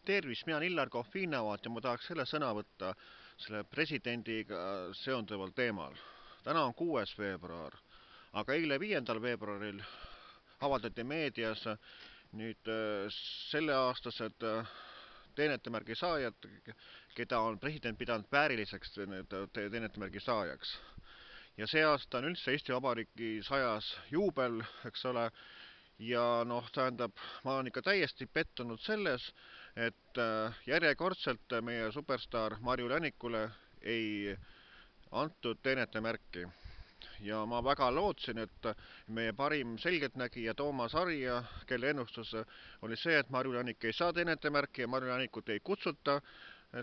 Tervist, mina olen Illar Kohvinovat ja ma tahaks selle sõna võtta selle presidendiga seonduval teemal. Täna on 6. veebruar, aga eile 5. veebruaril avaldati meedias nüüd selleaastased teenetemärgi saajad, keda on president pidanud vääriliseks teenetemärgi saajaks. Ja see aasta on üldse Eesti Vabariigi 100. juubel, eks ole. Ja tähendab, ma olen ikka täiesti pettunud selles, et järjekordselt meie superstaar Marju Lännikule ei antud teenetemärki. Ja ma väga lootsin, et meie parim selgeltnägija Toomas Arija, kelle ennustus oli see, et Marju Lännik ei saa teenetemärki ja Marju Lännikut ei kutsuta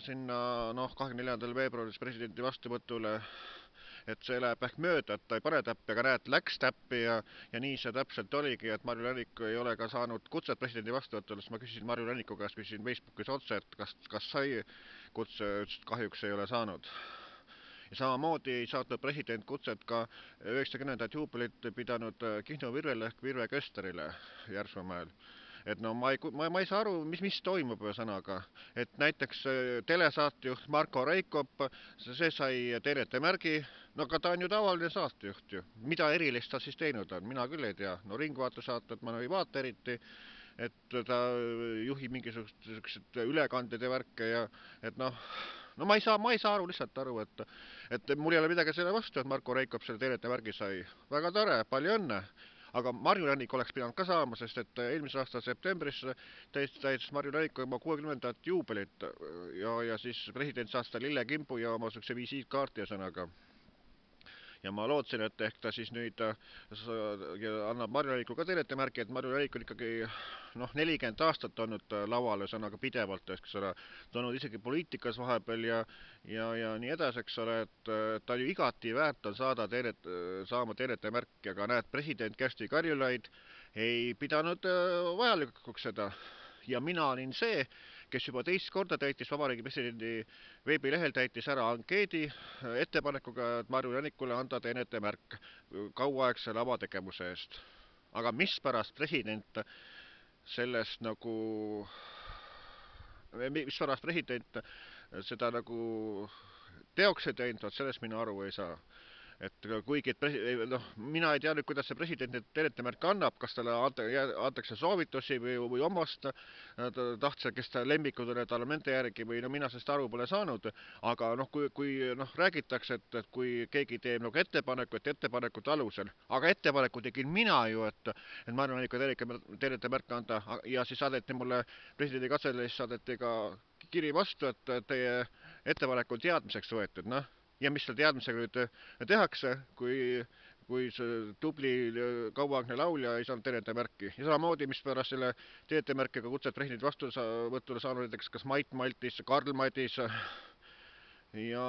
sinna 24. veebruaris presidendi vastuvõtule, et see läheb ehk mööda, et ta ei pane täppi, aga näed, läks täppi ja nii see täpselt oligi, et Marju Lännik ei ole ka saanud kutset presidendi vastuvõtule, siis ma küsisin Marju Länniku käest, küsisin Facebookis otse, et kas sai kutse, ütles, et kahjuks ei ole saanud. Ja samamoodi ei saatnud president kutset ka 90. juubelit pidanud Kihnu Virvele ehk Virve Kösterile Järsmäel. Et ma ei saa aru, mis toimub ühesõnaga. Et näiteks telesaatejuht Marko Reikop, see sai teenetemärgi, aga ta on ju tavaline saatejuht ju. Mida erilist ta siis teinud on? Mina küll ei tea. Ringvaatesaated ma ei vaata eriti, et ta juhib mingisugused ülekanded ja värke ja et ma ei saa lihtsalt aru, et mul ei ole midagi selle vastu, et Marko Reikop selle teenetemärgi sai. Väga tore, palju õnne. Aga Marju Lännik oleks pidanud ka saama, sest et eelmise aasta septembris täitis Marju Lännik oma 60. juubelit ja siis president saas ta lillekimbu ja oma sükse visiitkaarti ühesõnaga. Ja ma lootsin, et ehk ta siis nüüd annab Marju Lännikule ka teenetemärgi, et Marju Lännik on ikkagi 40 aastat olnud laual, ühesõnaga pidevalt, eks ole, ta on olnud isegi poliitikas vahepeal ja nii edasi, eks ole, et ta ju igati väärt on saama teenetemärki, aga näed, president Kersti Kaljulaid ei pidanud vajalikuks seda. Ja mina olin see, kes juba teist korda täitis Vabariigi Presidendi veebilehel täitis ära ankeedi ettepanekuga, et Marju Lännikule anda teenetemärk kauaaegse lavategevuse eest. Aga mispärast president sellest mispärast president seda teoks ei teinud, sellest mina aru ei saa. Et kuigi, mina ei tea nüüd, kuidas see president teenetemärke annab, kas talle antakse soovitusi või omast tahtsa, kes ta lemmikud on, et nende järgi või mina sellest aru pole saanud, aga kui räägitakse, et kui keegi teeb ettepaneku, et ettepanekute alusel, aga ettepaneku tegin mina ju, et Marju Lännikule teenetemärke anda ja siis saadeti mulle presidendi kantseleist saadeti ka kiri vastu, et teie ettepanek on teadmiseks võetud, ja mis selle teadmisega nüüd tehakse, kui see tubli kauaaegne laulja ei saanud teenetemärki. Ja samamoodi, mis pärast selle teenetemärkiga kutset presidendi vastuvõtule saanud näiteks kas Mait Maltis, Karl Madis ja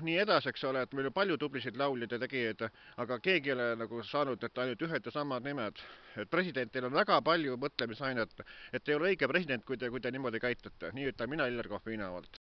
nii edasi, eks ole, et meil on palju tublisid lauljaid ja tegijaid, aga keegi ei ole saanud, et ainult ühed ja samad nimed. Et presidentil on väga palju mõtlemisainet, et ei ole õige president, kui te niimoodi käitate. Nii ütlen mina Illar Kohvinavalt.